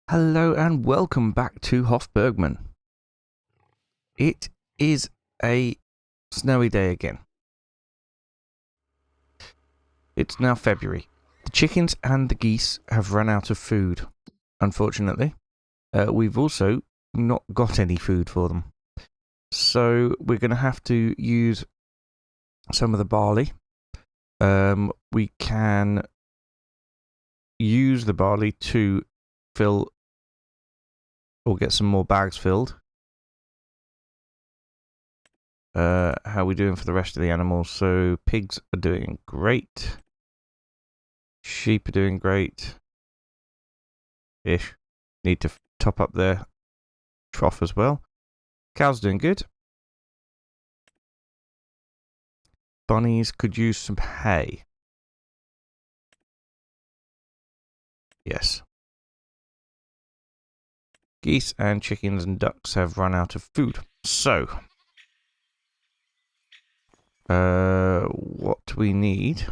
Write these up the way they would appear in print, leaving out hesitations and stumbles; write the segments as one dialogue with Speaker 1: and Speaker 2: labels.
Speaker 1: Hello and welcome back to Hof Bergmann. It is a snowy day again. It's now February. The chickens and the geese have run out of food, unfortunately. We've also not got any food for them. So we're going to have to use some of the barley. We can use the barley to fill or get some more bags filled. How are we doing for the rest of the animals? So pigs are doing great. Sheep are doing great. Ish. Need to top up their trough as well. Cows doing good. Bunnies could use some hay. Yes. Geese and chickens and ducks have run out of food. So, what we need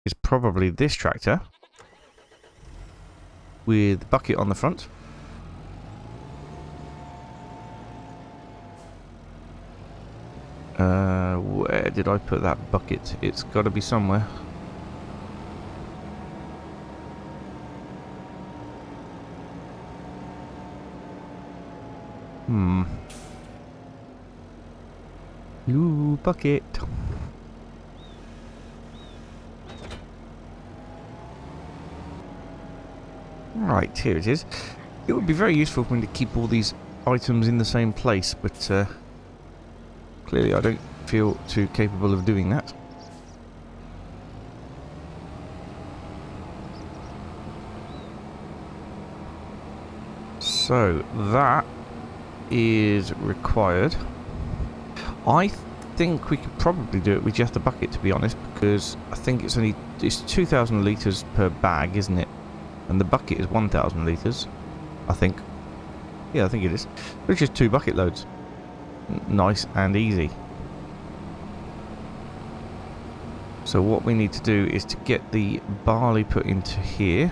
Speaker 1: is probably this tractor with the bucket on the front. Where did I put that bucket? It's got to be somewhere. Ooh, bucket. Right, here it is. It would be very useful for me to keep all these items in the same place, but clearly I don't feel too capable of doing that. So, that is required. I think we could probably do it with just a bucket, to be honest, because I think it's 2,000 litres per bag, isn't it? And the bucket is 1,000 litres, I think. Yeah, I think it is. Which is 2 bucket loads. Nice and easy. So what we need to do is to get the barley put into here.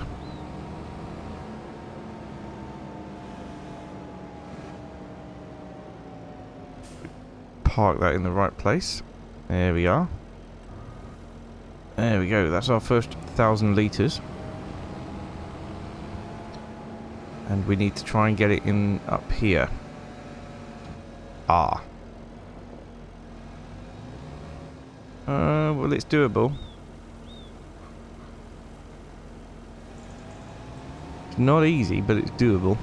Speaker 1: Park that in the right place. There we are. There we go. That's our first 1,000 litres. And we need to try and get it in up here. Well, it's doable. It's not easy, but it's doable.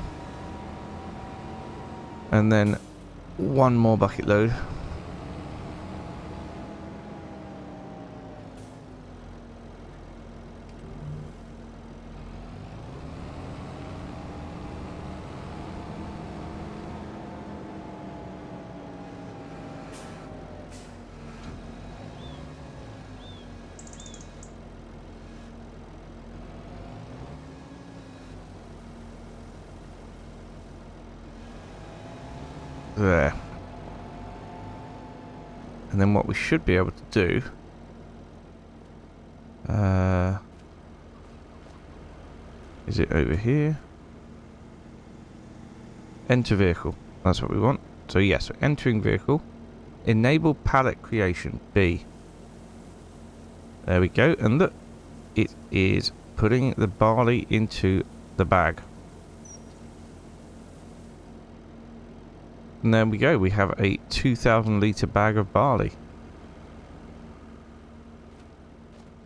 Speaker 1: And then one more bucket load. There. And then what we should be able to do... is it over here? Enter vehicle. That's what we want. So yes, entering vehicle. Enable pallet creation. B. There we go. And look, it is putting the barley into the bag. And there we go. We have a 2,000 litre bag of barley.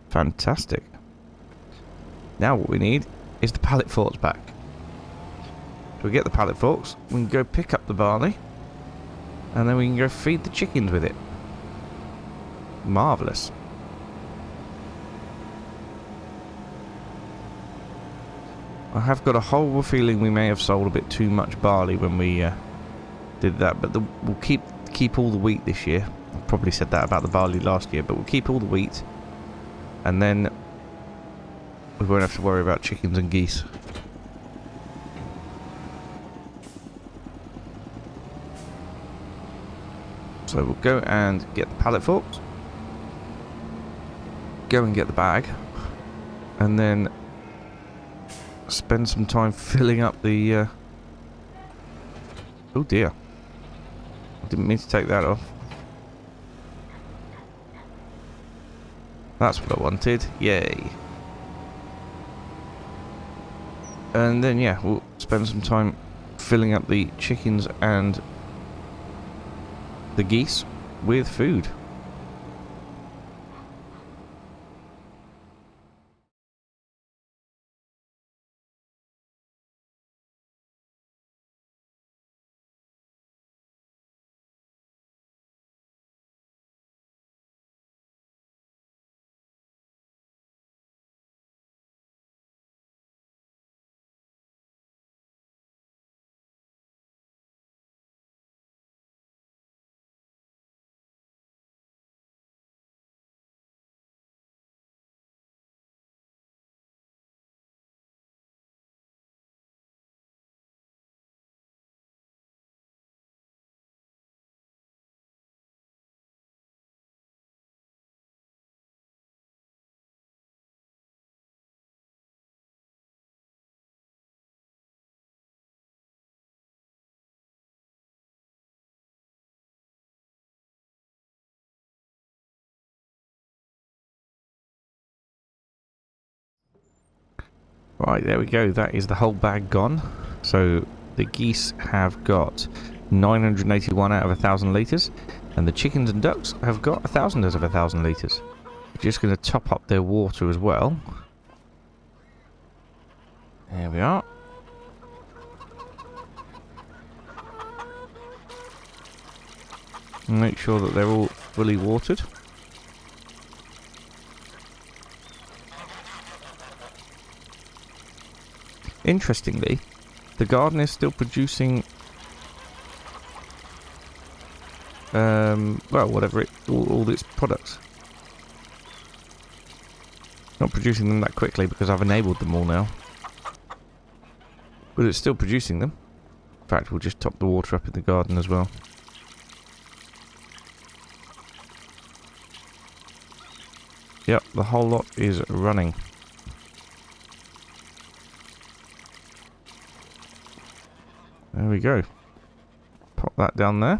Speaker 1: Fantastic. Now what we need is the pallet forks back. So we get the pallet forks, we can go pick up the barley, and then we can go feed the chickens with it. Marvellous. I have got a horrible feeling we may have sold a bit too much barley when we did that, but we'll keep all the wheat this year. I probably said that about the barley last year, but we'll keep all the wheat, and then we won't have to worry about chickens and geese. So we'll go and get the pallet forks, go and get the bag, and then spend some time filling up the... Oh dear. I didn't mean to take that off. That's what I wanted. Yay. And then, yeah, we'll spend some time filling up the chickens and the geese with food. Right, there we go. That is the whole bag gone. So the geese have got 981 out of 1,000 litres, and the chickens and ducks have got 1,000 out of 1,000 litres. We're just going to top up their water as well. There we are. Make sure that they're all fully watered. Interestingly, the garden is still producing, well, whatever all its products. Not producing them that quickly because I've enabled them all now. But it's still producing them. In fact, we'll just top the water up in the garden as well. Yep, the whole lot is running. There we go. Pop that down there.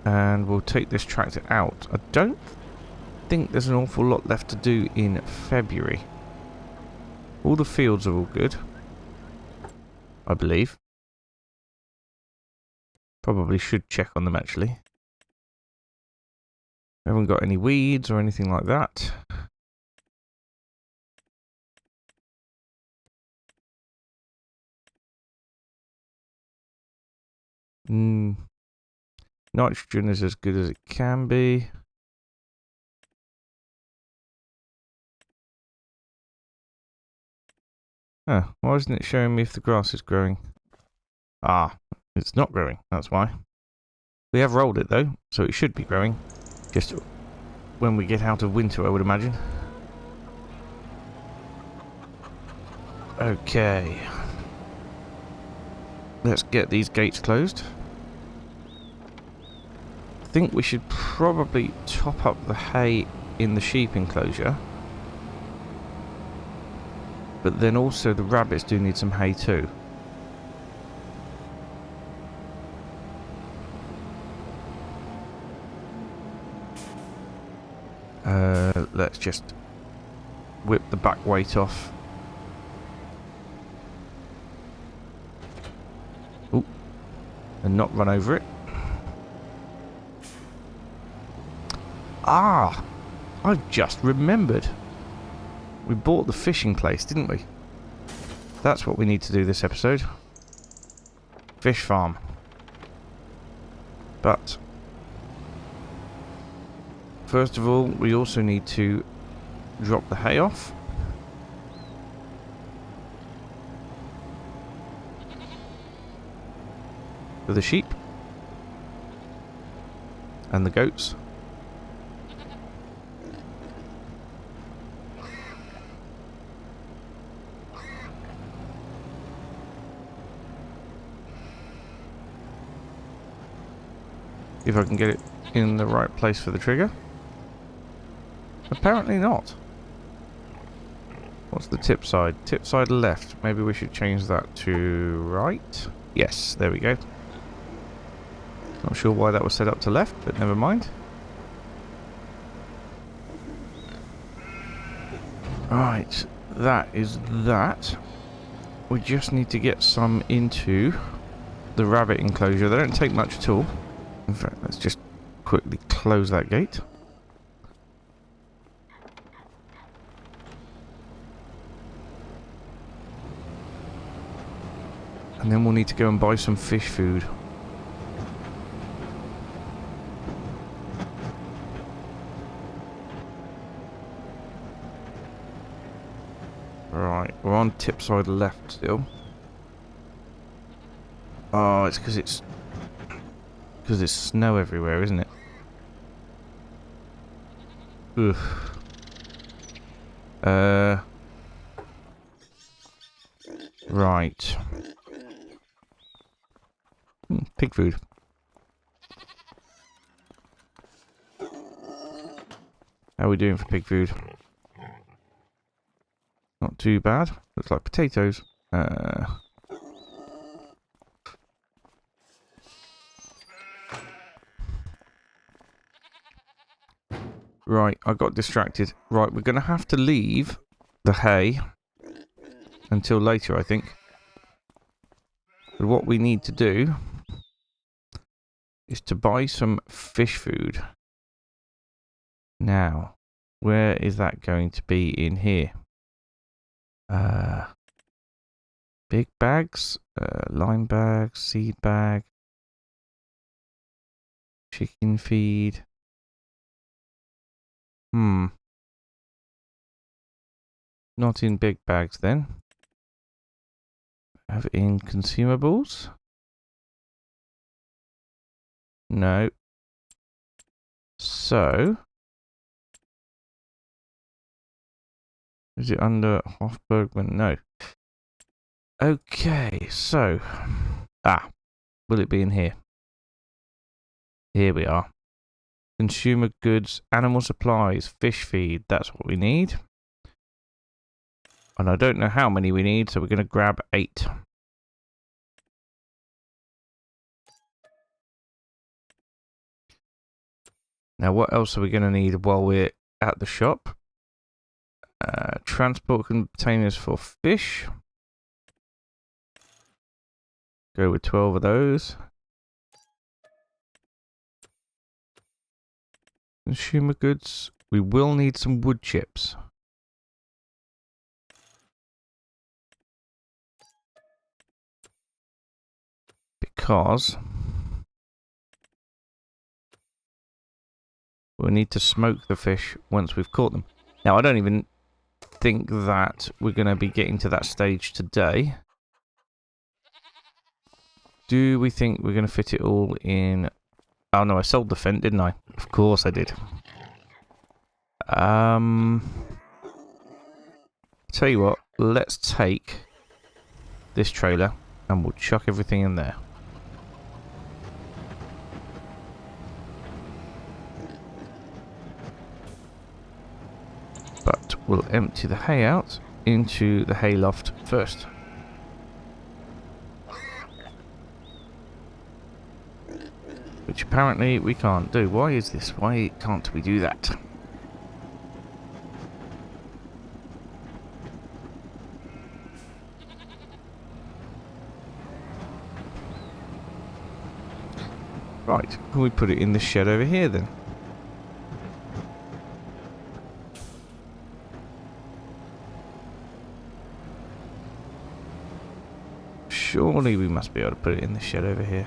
Speaker 1: And we'll take this tractor out. I don't think there's an awful lot left to do in February. All the fields are all good, I believe. Probably should check on them actually. Haven't got any weeds or anything like that. Nitrogen is as good as it can be. Huh, why isn't it showing me if the grass is growing? Ah, it's not growing, that's why. We have rolled it though, so it should be growing. Just when we get out of winter, I would imagine. Okay. Let's get these gates closed. I think we should probably top up the hay in the sheep enclosure. But then also the rabbits do need some hay too. Let's just whip the back weight off. Ooh. And not run over it. Ah! I've just remembered. We bought the fishing place, didn't we? That's what we need to do this episode. Fish farm. But first of all, we also need to drop the hay off. For the sheep. And the goats. If I can get it in the right place for the trigger. Apparently not. What's the tip side? Tip side left. Maybe we should change that to right. Yes, there we go. Not sure why that was set up to left, but never mind. Right, that is that. We just need to get some into the rabbit enclosure. They don't take much at all. In fact, let's just quickly close that gate. And then we'll need to go and buy some fish food. Right, we're on tip side left still. Oh, it's because it's snow everywhere, isn't it? Ugh. Right. Pig food. How are we doing for pig food? Not too bad. Looks like potatoes. Right, I got distracted. Right, we're going to have to leave the hay until later, I think. But what we need to do is to buy some fish food. Now, where is that going to be in here? Big bags, lime bag, seed bag, chicken feed. Not in big bags then. Have it in consumables? No. So, is it under Hof Bergmann? No. Okay, so, will it be in here? Here we are. Consumer goods, animal supplies, fish feed. That's what we need. And I don't know how many we need, so we're going to grab 8. Now, what else are we going to need while we're at the shop? Transport containers for fish. Go with 12 of those. Consumer goods. We will need some wood chips. Because we'll need to smoke the fish once we've caught them. Now, I don't even think that we're going to be getting to that stage today. Do we think we're going to fit it all in? Oh no, I sold the Fent, didn't I? Of course I did. Tell you what, let's take this trailer and we'll chuck everything in there. But we'll empty the hay out into the hay loft first. Which apparently we can't do. Why is this? Why can't we do that? Right, can we put it in the shed over here then? Surely we must be able to put it in the shed over here.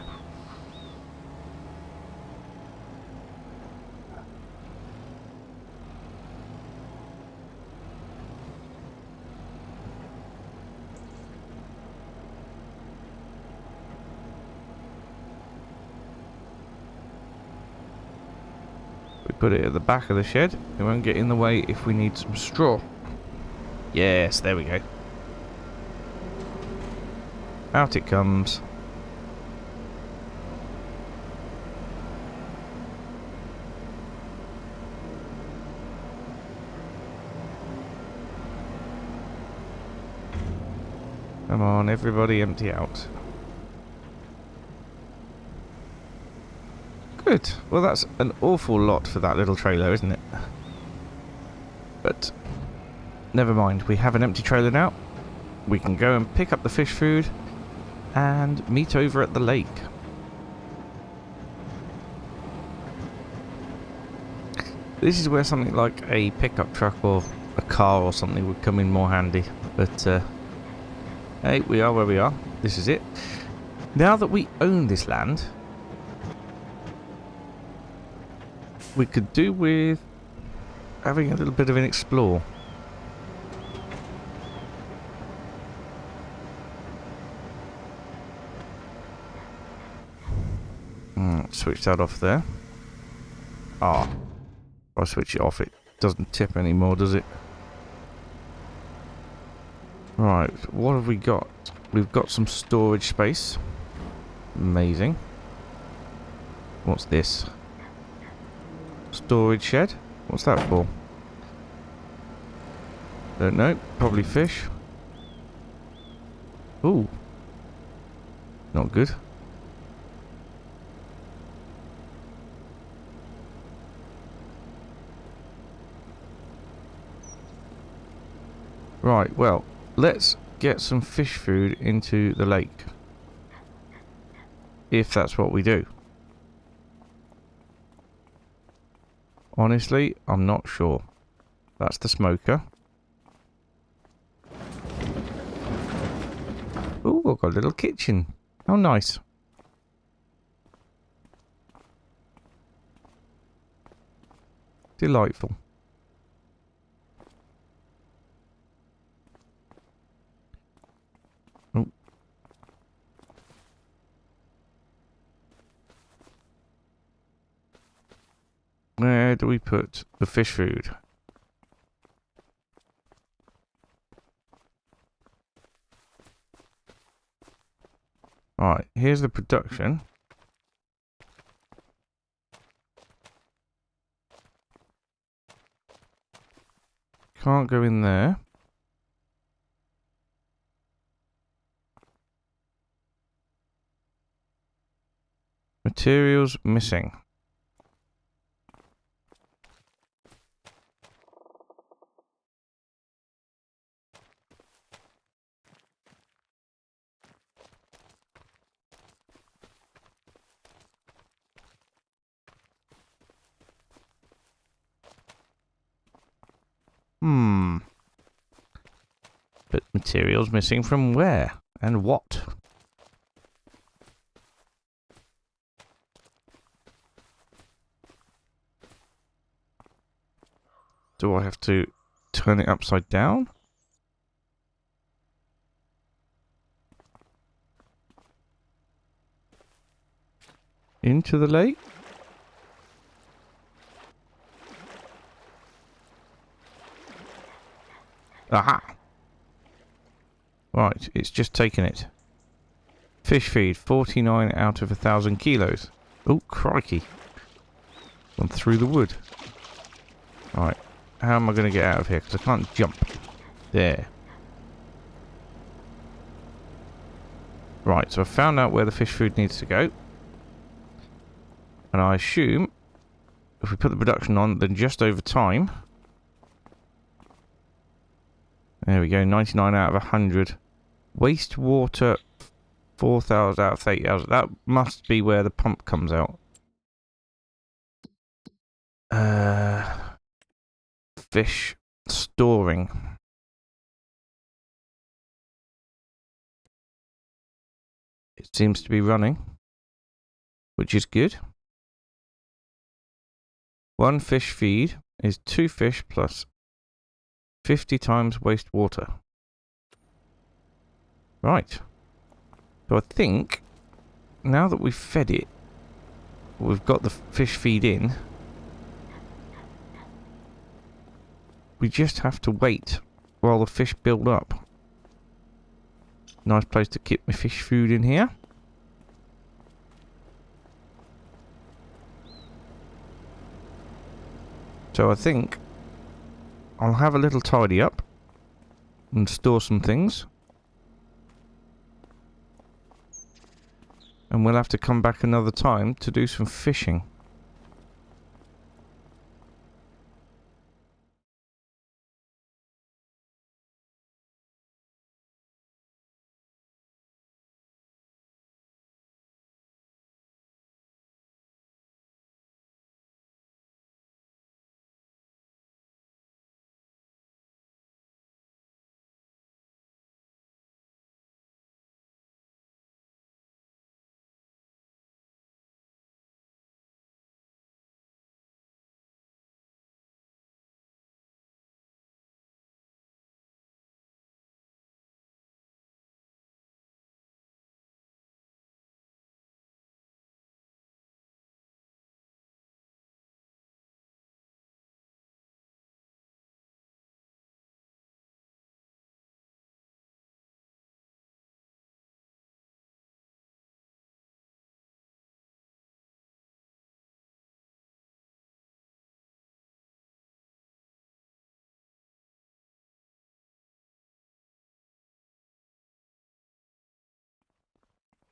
Speaker 1: Put it at the back of the shed. It won't get in the way if we need some straw. Yes, there we go. Out it comes. Come on, everybody empty out. Good. Well, that's an awful lot for that little trailer, isn't it? But never mind. We have an empty trailer now. We can go and pick up the fish food and meet over at the lake. This is where something like a pickup truck or a car or something would come in more handy. But, hey, we are where we are. This is it. Now that we own this land, we could do with having a little bit of an explore. Switch that off there. Ah, if I switch it off, it doesn't tip anymore, does it? Right, what have we got? We've got some storage space. Amazing. What's this? Storage shed? What's that for? Don't know. Probably fish. Ooh. Not good. Right, well, let's get some fish food into the lake. If that's what we do. Honestly, I'm not sure. That's the smoker. Ooh, I've got a little kitchen. How nice. Delightful. Oh. Where do we put the fish food? Right, here's the production. Can't go in there. Materials missing. But materials missing from where? And what? Do I have to turn it upside down? Into the lake? Aha! Right, it's just taken it. Fish feed, 49 out of 1,000 kilos. Oh, crikey. Gone through the wood. Right, how am I going to get out of here? Because I can't jump. There. Right, so I found out where the fish food needs to go. And I assume if we put the production on, then just over time. There we go, 99 out of 100. Wastewater, 4,000 out of 8,000. That must be where the pump comes out. Fish storing. It seems to be running, which is good. 1 fish feed is 2 fish plus 50 times wastewater. Right. So I think now that we've fed it, we've got the fish feed in, we just have to wait while the fish build up. Nice place to keep my fish food in here. So I think I'll have a little tidy up and store some things. And we'll have to come back another time to do some fishing.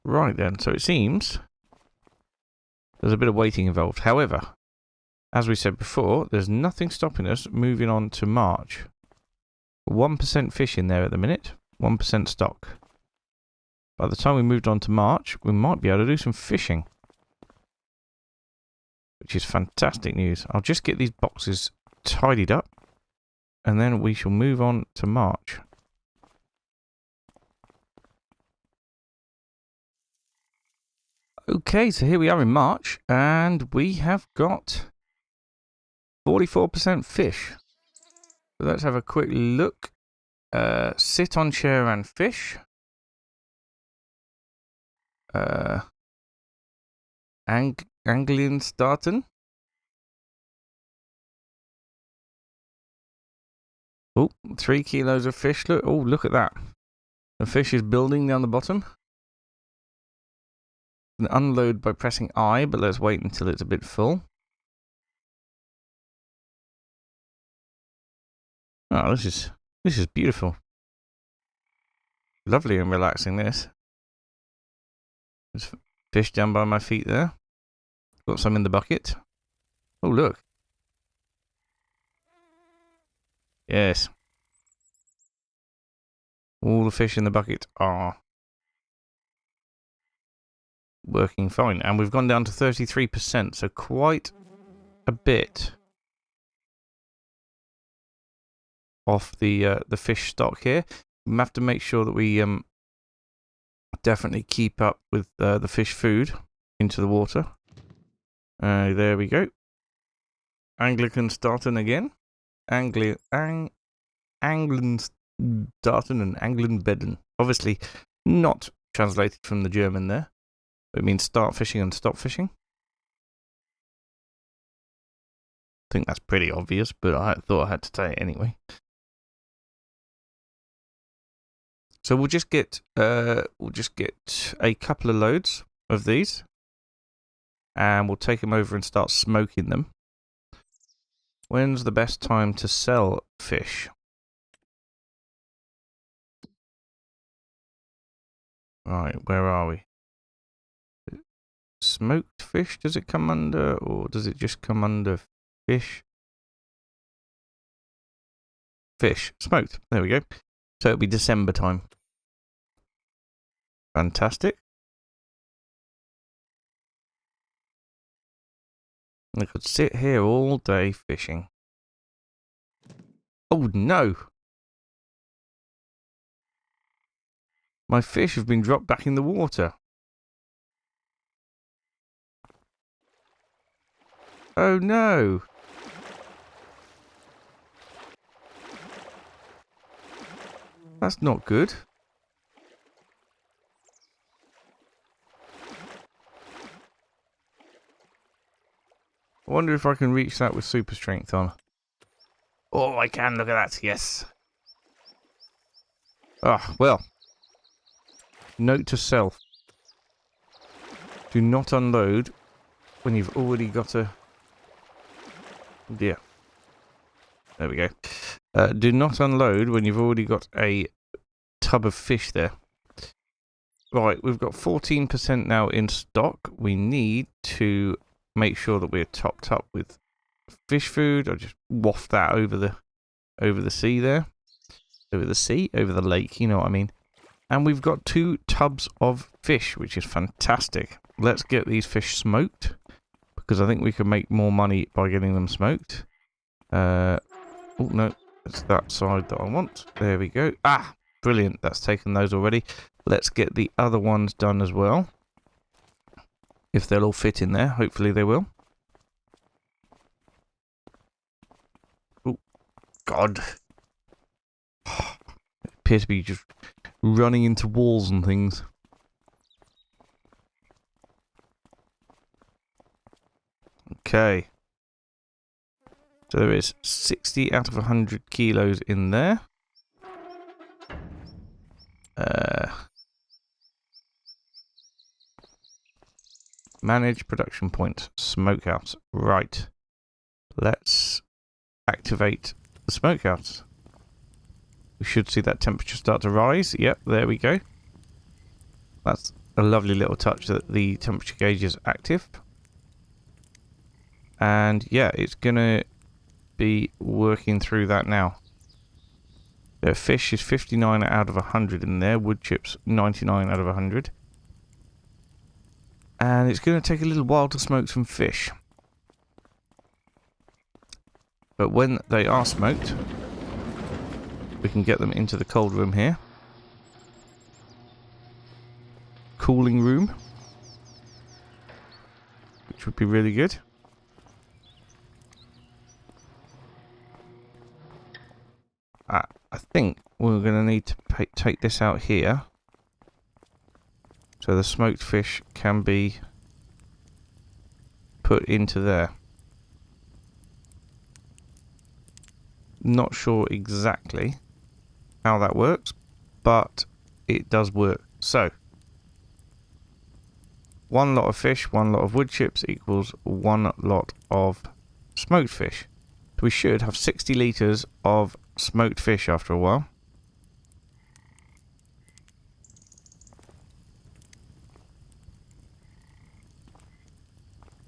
Speaker 1: Right then, so it seems there's a bit of waiting involved. However, as we said before, there's nothing stopping us moving on to March. 1% fish in there at the minute, 1% stock. By the time we moved on to March, we might be able to do some fishing. Which is fantastic news. I'll just get these boxes tidied up, and then we shall move on to March. Okay, so here we are in March, and we have got 44% fish. So let's have a quick look. Sit on chair and fish. Angling starting. Oh, 3 kilos of fish. Look, oh, look at that. The fish is building down the bottom. An unload by pressing I, but let's wait until it's a bit full. Oh, this is beautiful. Lovely and relaxing, this. There's fish down by my feet there. Got some in the bucket. Oh, look. Yes. All the fish in the bucket are working fine. And we've gone down to 33%, so quite a bit off the fish stock here. We have to make sure that we definitely keep up with the fish food into the water. There we go. Anglican starting again. Anglin starting and Anglin bedden. Obviously not translated from the German there. It means start fishing and stop fishing. I think that's pretty obvious, but I thought I had to say it anyway. So we'll just get a couple of loads of these, and we'll take them over and start smoking them. When's the best time to sell fish? Right, where are we? Smoked fish, does it come under, or does it just come under fish? Fish, smoked, there we go. So it'll be December time. Fantastic. I could sit here all day fishing. Oh no! My fish have been dropped back in the water. Oh no! That's not good. I wonder if I can reach that with super strength on. Oh, I can, look at that, yes. Ah, well. Note to self. Do not unload when you've already got a... Yeah. There we go. Do not unload when you've already got a tub of fish there. Right, we've got 14% now in stock. We need to make sure that we're topped up with fish food. I'll just waft that over the sea there. Over the sea? Over the lake, you know what I mean. And we've got 2 tubs of fish, which is fantastic. Let's get these fish smoked, because I think we can make more money by getting them smoked. Oh no, it's that side that I want. There we go. Ah, brilliant. That's taken those already. Let's get the other ones done as well. If they'll all fit in there. Hopefully they will. Oh, God. It appears to be just running into walls and things. Okay. So there is 60 out of 100 kilos in there. Manage production point. Smokehouse. Right. Let's activate the smokehouse. We should see that temperature start to rise. Yep, there we go. That's a lovely little touch that the temperature gauge is active. And yeah, it's going to be working through that now. The fish is 59 out of 100 in there. Wood chips, 99 out of 100. And it's going to take a little while to smoke some fish. But when they are smoked, we can get them into the cold room here. Cooling room. Which would be really good. I think we're going to need to take this out here. So the smoked fish can be put into there. Not sure exactly how that works, but it does work. So, 1 lot of fish, 1 lot of wood chips equals 1 lot of smoked fish. So we should have 60 litres of smoked fish after a while.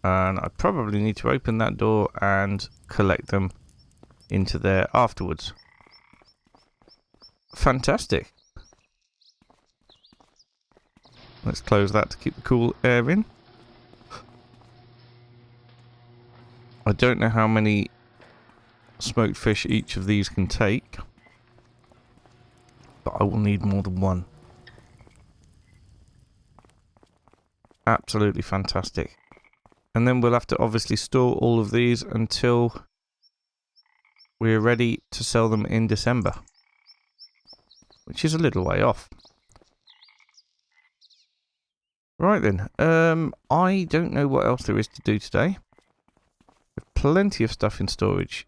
Speaker 1: And I probably need to open that door and collect them into there afterwards. Fantastic. Let's close that to keep the cool air in. I don't know how many smoked fish each of these can take, but I will need more than 1. Absolutely fantastic. And then we'll have to obviously store all of these until we're ready to sell them in December, which is a little way off. Right then, I don't know what else there is to do today. There's plenty of stuff in storage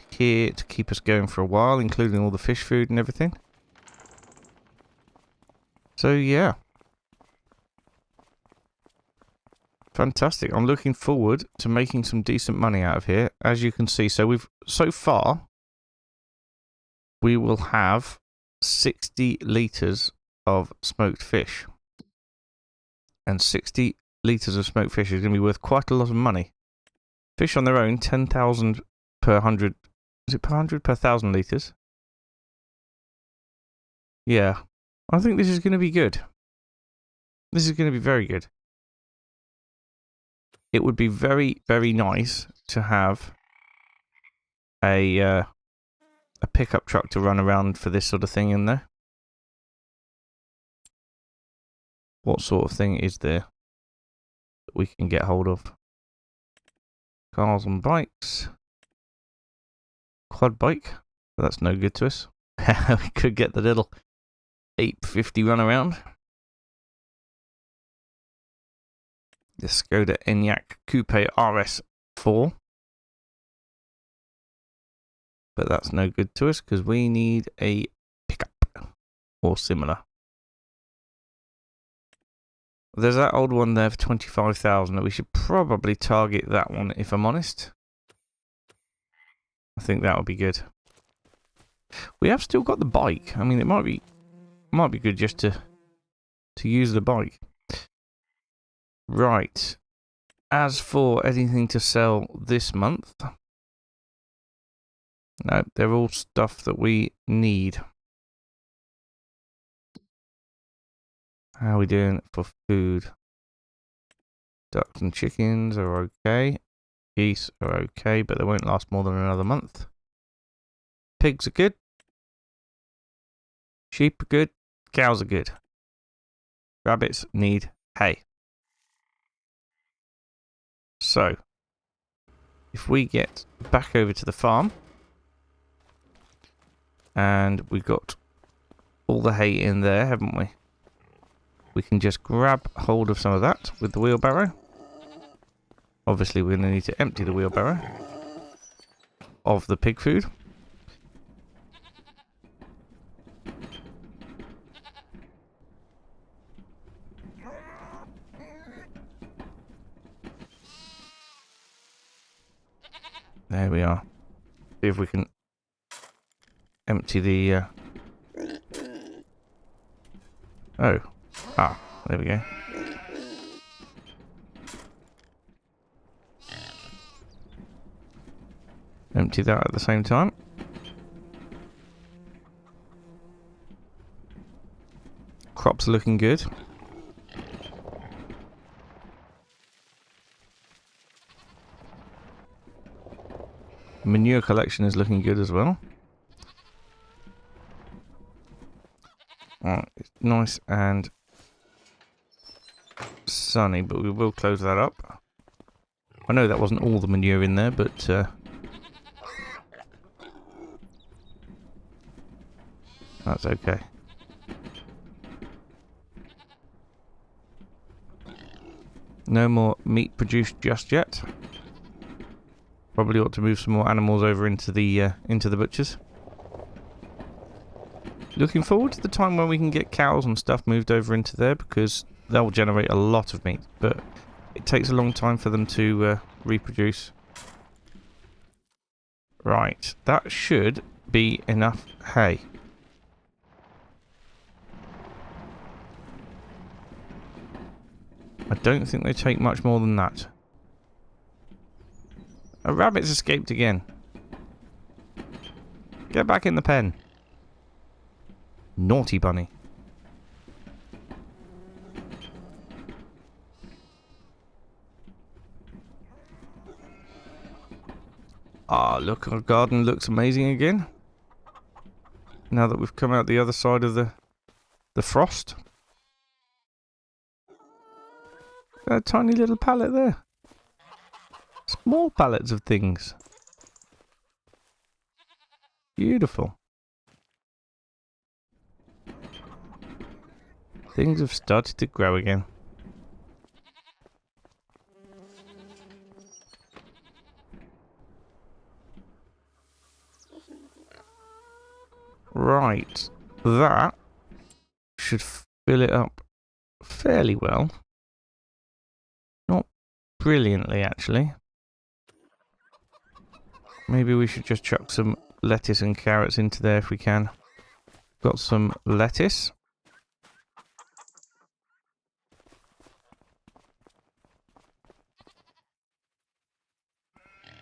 Speaker 1: here to keep us going for a while, including all the fish food and everything. So yeah. Fantastic. I'm looking forward to making some decent money out of here. As you can see, so far we will have 60 litres of smoked fish. And 60 litres of smoked fish is going to be worth quite a lot of money. Fish on their own, 10,000 per 100. Is it per 100? Per 1,000 litres? Yeah. I think this is going to be good. This is going to be very good. It would be very, very nice to have a pickup truck to run around for this sort of thing in there. What sort of thing is there that we can get hold of? Cars and bikes. Quad bike. That's no good to us. We could get the little 850 run around. The Skoda Enyaq Coupe RS4. But that's no good to us because we need a pickup or similar. There's that old one there for 25,000. We should probably target that one if I'm honest. I think that would be good. We have still got the bike. I mean, it might be good just to to use the bike. Right. As for anything to sell this month, no, they're all stuff that we need. How are we doing for food? Ducks and chickens are okay. Geese are okay, but they won't last more than another month. Pigs are good. Sheep are good. Cows are good. Rabbits need hay. So, if we get back over to the farm, and we've got all the hay in there, haven't we? We can just grab hold of some of that with the wheelbarrow. Obviously, we're going to need to empty the wheelbarrow of the pig food. There we are. See if we can empty the... Oh. Ah, there we go. Empty that at the same time. Crops are looking good. Manure collection is looking good as well. Alright, it's nice and sunny, but we will close that up. I know that wasn't all the manure in there, but that's okay. No more meat produced just yet. Probably ought to move some more animals over into the butchers. Looking forward to the time when we can get cows and stuff moved over into there, because they'll generate a lot of meat, but it takes a long time for them to reproduce. Right, that should be enough hay. I don't think they take much more than that. A rabbit's escaped again. Get back in the pen. Naughty bunny. Ah, look, our garden looks amazing again. Now that we've come out the other side of the frost. A tiny little pallet there. Small pallets of things. Beautiful. Things have started to grow again. Right. That should fill it up fairly well. Not brilliantly, actually. Maybe we should just chuck some lettuce and carrots into there if we can. Got some lettuce.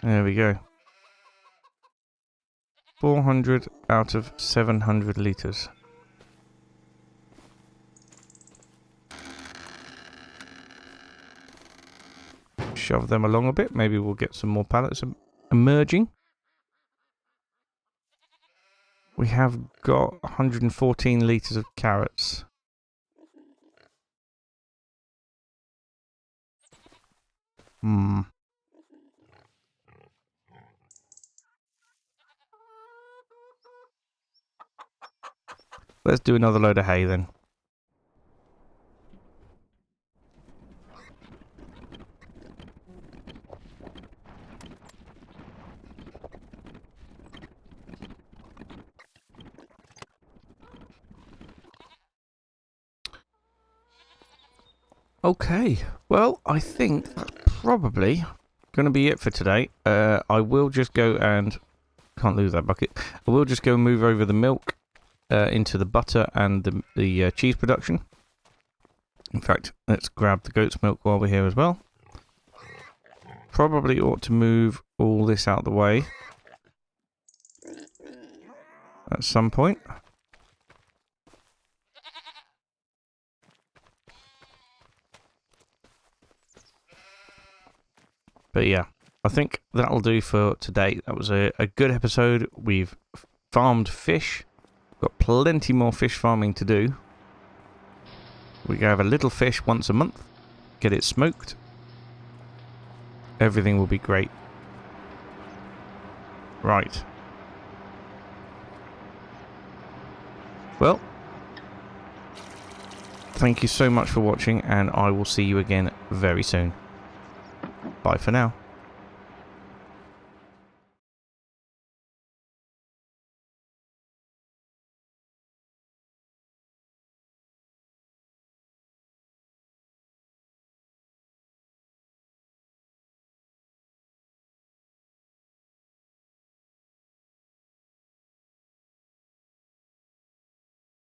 Speaker 1: There we go. 400 out of 700 litres. Shove them along a bit. Maybe we'll get some more pallets emerging. We have got 114 litres of carrots. Let's do another load of hay then. Okay, well, I think that's probably going to be it for today. I will just go and... Can't lose that bucket. I will just go and move over the milk into the butter and the cheese production. In fact, let's grab the goat's milk while we're here as well. Probably ought to move all this out of the way at some point. But yeah, I think that'll do for today. That was a good episode. We've farmed fish. Got plenty more fish farming to do. We can have a little fish once a month. Get it smoked. Everything will be great. Right. Well, thank you so much for watching, and I will see you again very soon. Bye for now.